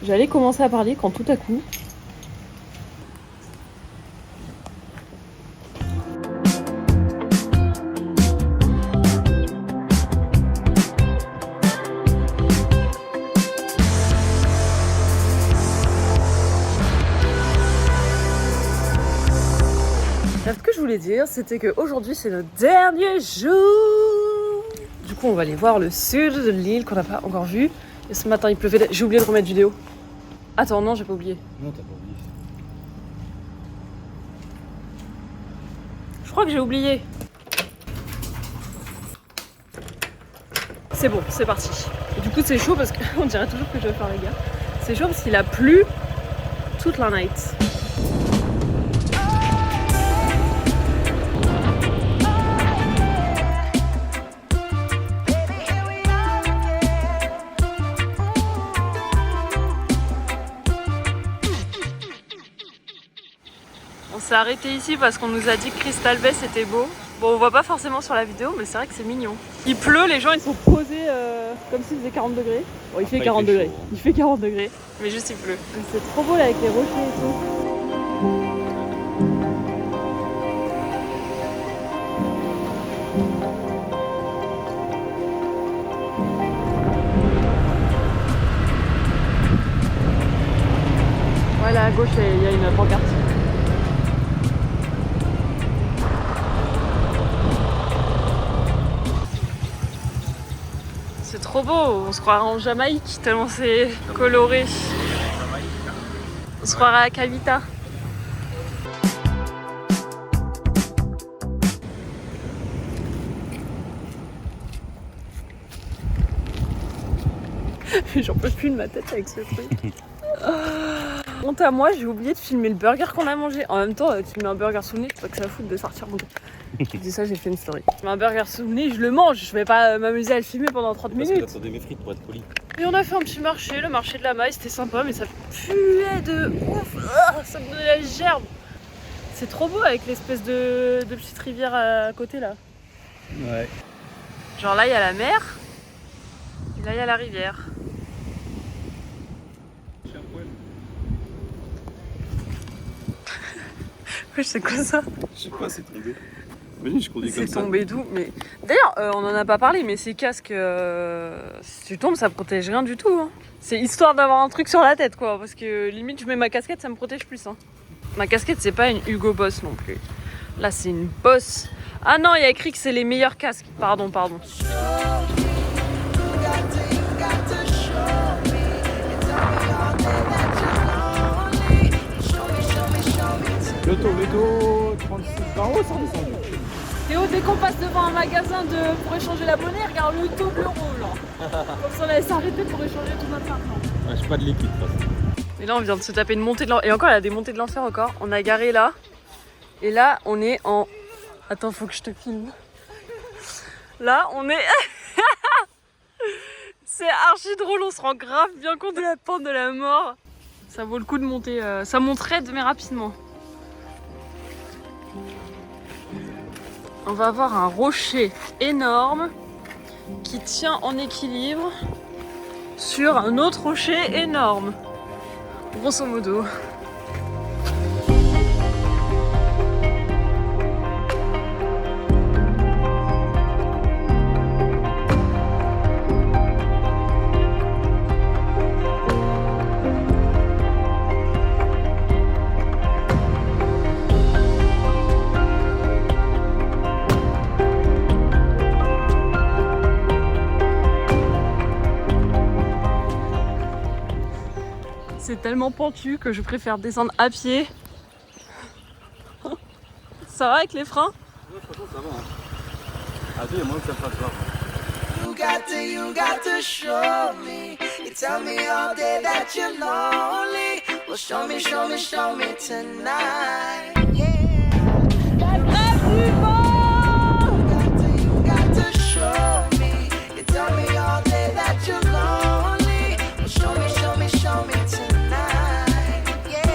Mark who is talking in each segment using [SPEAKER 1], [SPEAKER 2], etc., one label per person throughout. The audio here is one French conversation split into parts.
[SPEAKER 1] J'allais commencer à parler quand tout à coup... Ce que je voulais dire, c'était qu'aujourd'hui c'est notre dernier jour. Du coup, on va aller voir le sud de l'île qu'on n'a pas encore vu. Et ce matin, il pleuvait. J'ai oublié de remettre vidéo. Attends, non, j'ai pas oublié.
[SPEAKER 2] Non, t'as pas oublié.
[SPEAKER 1] Je crois que j'ai oublié. C'est bon, c'est parti. Et du coup, c'est chaud parce qu'on dirait toujours que je vais faire les gars. C'est chaud parce qu'il a plu toute la night. On s'est arrêté ici parce qu'on nous a dit que Crystal Bay c'était beau. Bon, on voit pas forcément sur la vidéo, mais c'est vrai que c'est mignon. Il pleut, les gens ils sont posés comme s'il faisait 40 degrés. Bon, il fait 40 degrés.
[SPEAKER 2] Chaud, hein.
[SPEAKER 1] Il fait 40 degrés, mais juste il pleut. C'est trop beau là avec les rochers et tout. Voilà, à gauche il y a une pancarte. C'est trop beau, on se croirait en Jamaïque tellement c'est coloré. On se croirait à Cavita. J'en peux plus de ma tête avec ce truc. Honte à moi, j'ai oublié de filmer le burger qu'on a mangé. En même temps, tu mets un burger sous le nez, je sais pas que ça fout de sortir mon. Je dis ça, j'ai fait une story. Je mets un burger sous le nez, je le mange, je vais pas m'amuser à le filmer pendant 30 minutes.
[SPEAKER 2] Parce que t'attendais mes frites pour être poli.
[SPEAKER 1] Et on a fait un petit marché, le marché de la maille, c'était sympa, mais ça puait de ouf. Ah, ça me donnait la gerbe. C'est trop beau avec l'espèce de petite rivière à côté là.
[SPEAKER 2] Ouais.
[SPEAKER 1] Genre là, il y a la mer, et là, il y a la rivière. Ouais, c'est quoi ça?
[SPEAKER 2] Je sais pas, c'est tombé. Imagine, je conduis comme
[SPEAKER 1] C'est
[SPEAKER 2] ça.
[SPEAKER 1] tombé d'où? Mais d'ailleurs, on en a pas parlé, mais ces casques, si tu tombes, ça protège rien du tout. Hein. C'est histoire d'avoir un truc sur la tête, quoi. Parce que limite, je mets ma casquette, ça me protège plus. Hein. Ma casquette, c'est pas une Hugo Boss non plus. Là, c'est une Boss. Ah non, il y a écrit que c'est les meilleurs casques. Pardon.
[SPEAKER 2] Le taux 36 euros sans descendre.
[SPEAKER 1] Théo, dès qu'on passe devant un magasin pour échanger la monnaie, regarde le taux de l'euro, là. Comme si on allait s'arrêter pour échanger tout notre argent.
[SPEAKER 2] Ouais, je suis pas de l'équipe, de toute façon.
[SPEAKER 1] Et là, on vient de se taper une montée de l'enfer. Et encore, il y a des montées de l'enfer encore. On a garé là. Et là, on est en... Attends, faut que je te filme. Là, on est... C'est archi drôle, on se rend grave bien compte de la pente de la mort. Ça vaut le coup de monter. Ça monte raide, mais rapidement. On va avoir un rocher énorme qui tient en équilibre sur un autre rocher énorme. Grosso modo. C'est tellement pentu que je préfère descendre à pied. Ça va avec les freins?
[SPEAKER 2] Ouais, franchement, ça va. Hein. Attends, il y a moins que ça fasse grave.
[SPEAKER 3] You got to show me. You tell me all day that you're lonely. Well, show me tonight. Yeah. You got to show me. You tell me all day that you're lonely. Well, show me tonight. Yeah.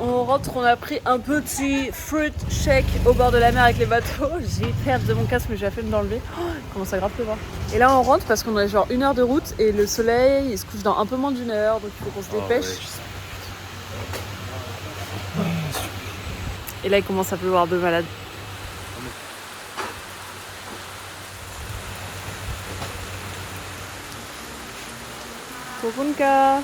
[SPEAKER 1] On rentre, on a pris un petit fruit shake au bord de la mer avec les bateaux. J'ai peur de mon casque, mais j'ai la flemme d'enlever. Oh, il commence à grave pleuvoir. Et là, on rentre parce qu'on a genre 1 heure de route et le soleil, il se couche dans un peu moins d'1 heure, donc il faut qu'on se dépêche. Et là, il commence à pleuvoir de malade. Kopunka.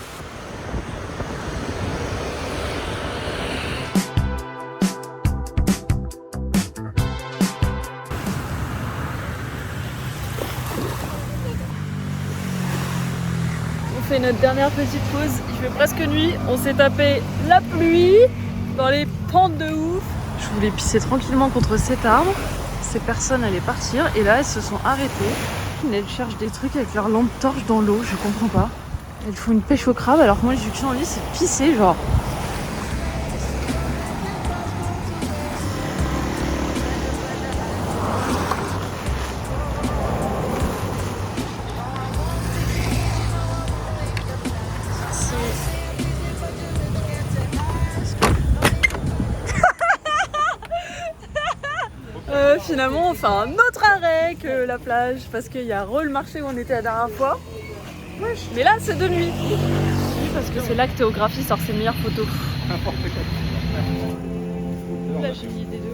[SPEAKER 1] On fait notre dernière petite pause, il fait presque nuit, on s'est tapé la pluie dans les pentes de ouf. Je voulais pisser tranquillement contre cet arbre, ces personnes allaient partir et là elles se sont arrêtées. Elles cherchent des trucs avec leur lampe torche dans l'eau, je comprends pas. Elles font une pêche au crabe alors que moi j'ai qu'une envie c'est de pisser genre. Finalement on fait un autre arrêt que la plage parce qu'il y a le marché où on était la dernière fois. Mais là c'est de nuit. Parce que c'est là que Théographie sort ses meilleures photos.
[SPEAKER 2] N'importe quoi.
[SPEAKER 1] Là j'ai une idée de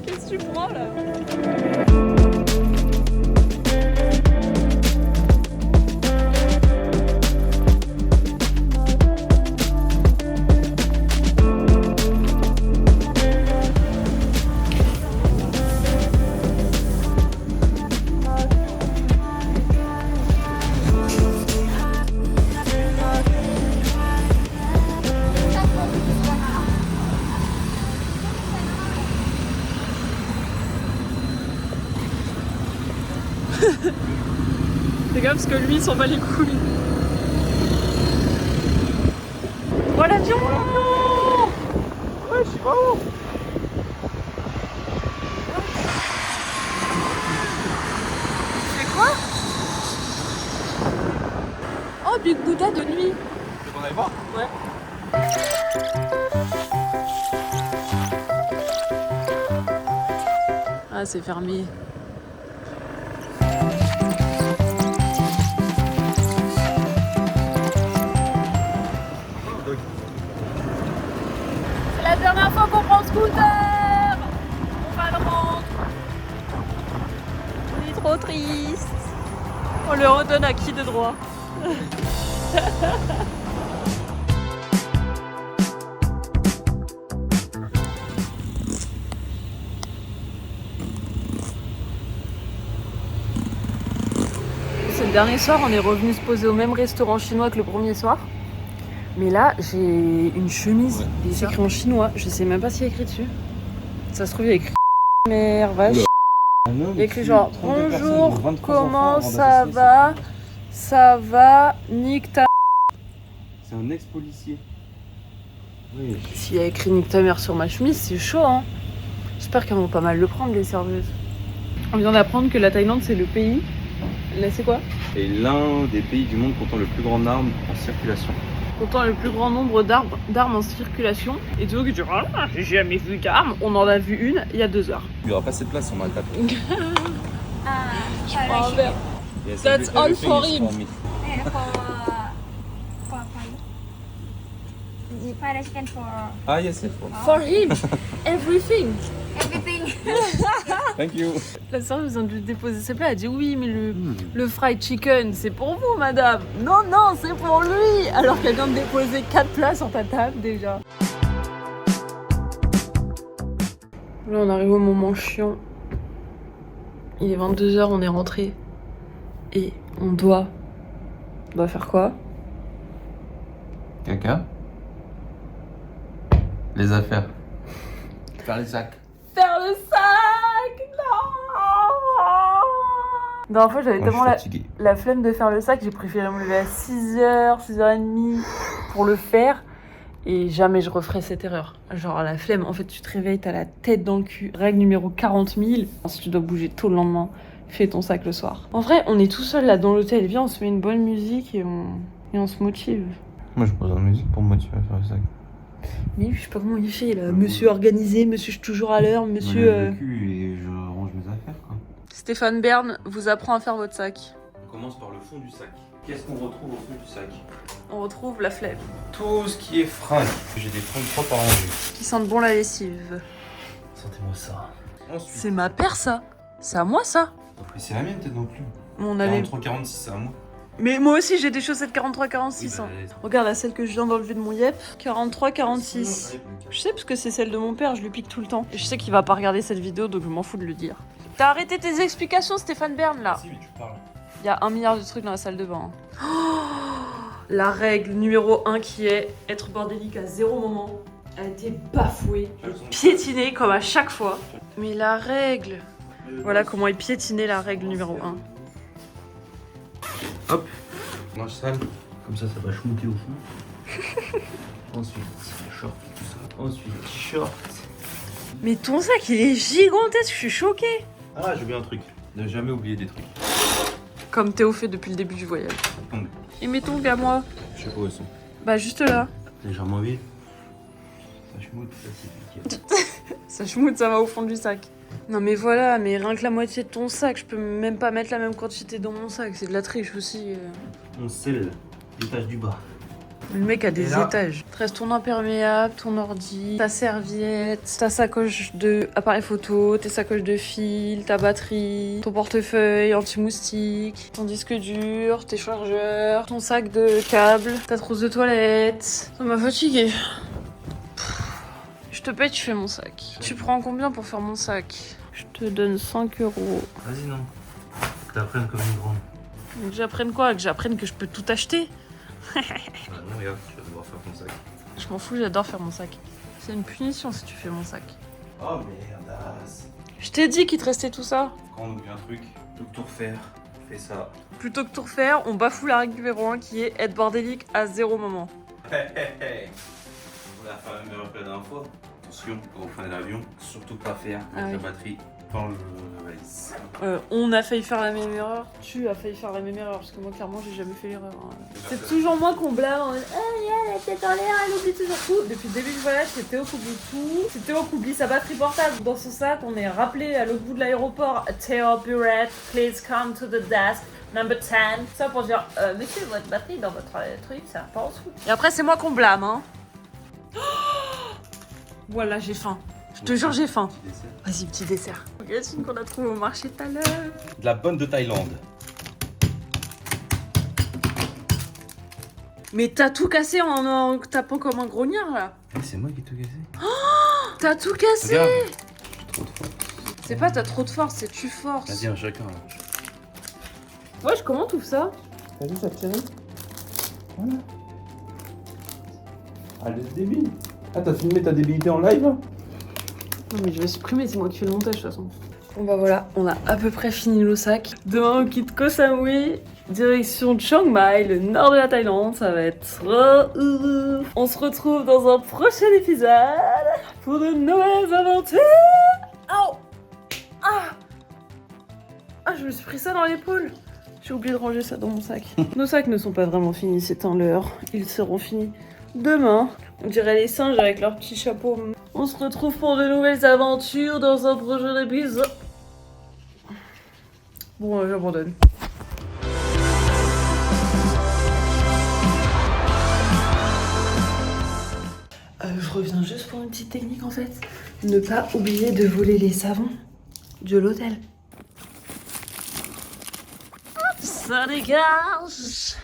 [SPEAKER 1] Qu'est-ce que tu prends là? Fais gaffe parce que lui il s'en bat les couilles. Oh l'avion!
[SPEAKER 2] Ouais, je sais pas où.
[SPEAKER 1] C'est quoi? Oh Big Buddha de nuit.
[SPEAKER 2] Tu veux qu'on aille voir?
[SPEAKER 1] Ouais. Ah c'est fermé. C'est la dernière fois qu'on prend le scooter. On va le rendre. On est trop triste. On le redonne à qui de droit? C'est le dernier soir, on est revenu se poser au même restaurant chinois que le premier soir. Mais là, j'ai une chemise, c'est écrit en chinois, je sais même pas s'il y a écrit dessus. Ça se trouve, il y a écrit mère, vache. Il y a écrit genre bonjour, comment ça va? Ça va, nique ta.
[SPEAKER 2] C'est un ex-policier. Oui.
[SPEAKER 1] S'il y a écrit nique ta mère sur ma chemise, c'est chaud hein. J'espère qu'elles vont pas mal le prendre, les serveuses. On vient d'apprendre que la Thaïlande, c'est le pays. Là, c'est quoi?
[SPEAKER 2] Et l'un des pays du monde comptant le plus grand arme en circulation.
[SPEAKER 1] Comptant le plus grand nombre d'armes en circulation. Et tu vois que tu dis, ah, j'ai jamais vu d'armes. On en a vu une il y a 2 heures.
[SPEAKER 2] Il n'y aura pas assez de place, on m'a tapé.
[SPEAKER 1] Je prends un verre.
[SPEAKER 2] Yes,
[SPEAKER 1] That's all
[SPEAKER 2] everything
[SPEAKER 1] for
[SPEAKER 2] is
[SPEAKER 1] him.
[SPEAKER 2] me.
[SPEAKER 4] The Paris can for
[SPEAKER 2] Ah yes, yes.
[SPEAKER 1] For him, everything.
[SPEAKER 4] everything.
[SPEAKER 2] Thank you.
[SPEAKER 1] La serveuse vient de lui déposer ses plats. Elle dit oui, mais le fried chicken, c'est pour vous, madame. Non, non, c'est pour lui. Alors qu'elle vient de déposer 4 plats sur ta table déjà. Là, on arrive au moment chiant. Il est 22h, on est rentré. Et on doit faire quoi?
[SPEAKER 2] Caca. Les affaires. Faire les sacs.
[SPEAKER 1] Faire le sac. Non. La dernière fois, j'avais tellement la flemme de faire le sac, j'ai préféré me lever à 6h, 6h30 pour le faire. Et jamais je referai cette erreur. Genre la flemme, en fait tu te réveilles, t'as la tête dans le cul. Règle numéro 40 000. Si tu dois bouger tôt le lendemain, fais ton sac le soir. En vrai, on est tout seul là dans l'hôtel. Viens, on se met une bonne musique et on se motive.
[SPEAKER 2] Moi je pose la musique pour me motiver à faire le sac.
[SPEAKER 1] Mais je sais pas comment il fait là. Monsieur organisé, monsieur je suis toujours à l'heure, monsieur...
[SPEAKER 2] Je me lève le cul et je range mes affaires quoi.
[SPEAKER 1] Stéphane Bern vous apprend à faire votre sac.
[SPEAKER 2] On commence par le fond du sac. Qu'est-ce qu'on retrouve au fond du sac?
[SPEAKER 1] On retrouve la flemme.
[SPEAKER 2] Tout ce qui est fringues. J'ai des fringues propres à ranger.
[SPEAKER 1] Qui sentent bon la lessive.
[SPEAKER 2] Sentez-moi ça. Ensuite.
[SPEAKER 1] C'est ma paire ça. C'est à moi ça.
[SPEAKER 2] Après, c'est la mienne peut-être non plus.
[SPEAKER 1] On avait...
[SPEAKER 2] 43-46 c'est à moi.
[SPEAKER 1] Mais moi aussi j'ai des chaussettes 43-46. Hein.
[SPEAKER 2] Oui,
[SPEAKER 1] Regarde la celle que je viens d'enlever de mon yep. 43-46. Je sais parce que c'est celle de mon père, je lui pique tout le temps. Et je sais qu'il va pas regarder cette vidéo donc je m'en fous de le dire. T'as arrêté tes explications Stéphane Bern là.
[SPEAKER 2] Si, mais tu parles.
[SPEAKER 1] Il y a 1 milliard de trucs dans la salle de bain. Oh, la règle numéro 1 qui est être bordélique à 0 moment a été bafouée, piétinée comme à chaque fois. Mais la règle... Voilà comment est piétinée la règle numéro 1.
[SPEAKER 2] Hop, linge sale. Comme ça va schmouter au fond. Ensuite, short, tout ça. Ensuite, t-shirt.
[SPEAKER 1] Mais ton sac il est gigantesque, je suis choquée.
[SPEAKER 2] Ah, j'ai oublié un truc. Ne jamais oublier des trucs.
[SPEAKER 1] Comme Théo fait depuis le début du voyage.
[SPEAKER 2] Tombe.
[SPEAKER 1] Et mes tongs à moi.
[SPEAKER 2] Je sais pas où elles sont.
[SPEAKER 1] Bah juste là.
[SPEAKER 2] Légèrement vide. Ça schmoute, ça c'est nickel.
[SPEAKER 1] Ça schmoute, ça va au fond du sac. Non mais voilà, mais rien que la moitié de ton sac, je peux même pas mettre la même quantité dans mon sac, c'est de la triche aussi.
[SPEAKER 2] On scelle l'étage du bas.
[SPEAKER 1] Le mec a
[SPEAKER 2] Et
[SPEAKER 1] des
[SPEAKER 2] là
[SPEAKER 1] étages. Il te reste ton imperméable, ton ordi, ta serviette, ta sacoche de appareil photo, tes sacoches de fil, ta batterie, ton portefeuille anti-moustique, ton disque dur, tes chargeurs, ton sac de câbles, ta trousse de toilette. Ça m'a fatiguée. Je te paye, tu fais mon sac. Tu prends combien pour faire mon sac? Je te donne 5 €.
[SPEAKER 2] Vas-y, non. Que t'apprennes comme une grande.
[SPEAKER 1] Que j'apprenne quoi? Que j'apprenne que je peux tout acheter?
[SPEAKER 2] Non, regarde, tu vas devoir faire ton sac.
[SPEAKER 1] Je m'en fous, j'adore faire mon sac. C'est une punition si tu fais mon sac.
[SPEAKER 2] Oh merdasse.
[SPEAKER 1] Je t'ai dit qu'il te restait tout ça.
[SPEAKER 2] Quand on oublie un truc, tout refaire, fais ça.
[SPEAKER 1] Plutôt que tout refaire, on bafoue la règle numéro 1 qui est être bordélique à 0 moment.
[SPEAKER 2] On a fait la même erreur que la dernière fois. Attention, quand vous prenez l'avion, surtout pas faire avec la batterie dans le valise.
[SPEAKER 1] On a failli faire la même erreur. Tu as failli faire la même erreur parce que moi clairement j'ai jamais fait l'erreur. C'est toujours moi qu'on blâme en mode ah la tête en l'air, elle oublie toujours tout. Depuis le début du voyage, c'est Théo qui oublie tout. C'est Théo qui oublie sa batterie portable dans son sac. On est rappelé à l'autre bout de l'aéroport. Théo Buret, please come to the desk. Number 10. Ça pour dire monsieur, votre batterie dans votre truc, ça va pas en dessous. Et après c'est moi qu'on blâme hein. Voilà, j'ai faim. Je te jure, j'ai faim. Vas-y, petit dessert. Regarde une qu'on a trouvé au marché tout à l'heure.
[SPEAKER 2] De la bonne de Thaïlande.
[SPEAKER 1] Mais t'as tout cassé en tapant comme un grognard là.
[SPEAKER 2] C'est moi qui ai tout cassé.
[SPEAKER 1] T'as tout cassé.
[SPEAKER 2] Regarde. J'ai trop de force.
[SPEAKER 1] C'est pas t'as trop de force, c'est tu forces.
[SPEAKER 2] Vas-y, un chacun.
[SPEAKER 1] Wesh, comment tout ça?
[SPEAKER 2] T'as vu ça tirer? Voilà. Allez, c'est débile. Ah, t'as filmé ta débilité en live là?
[SPEAKER 1] Non mais je vais supprimer, c'est moi qui fais le montage de toute façon. Bon bah voilà, on a à peu près fini le sac. Demain on quitte Koh Samui, direction Chiang Mai, le nord de la Thaïlande. Ça va être trop ouf. On se retrouve dans un prochain épisode pour de nouvelles aventures. Oh ah, je me suis pris ça dans l'épaule. J'ai oublié de ranger ça dans mon sac. Nos sacs ne sont pas vraiment finis, c'est un leurre. Ils seront finis demain. On dirait les singes avec leurs petits chapeaux. On se retrouve pour de nouvelles aventures dans un prochain épisode. Bon, j'abandonne. Je reviens juste pour une petite technique en fait. Ne pas oublier de voler les savons de l'hôtel. Ça dégage.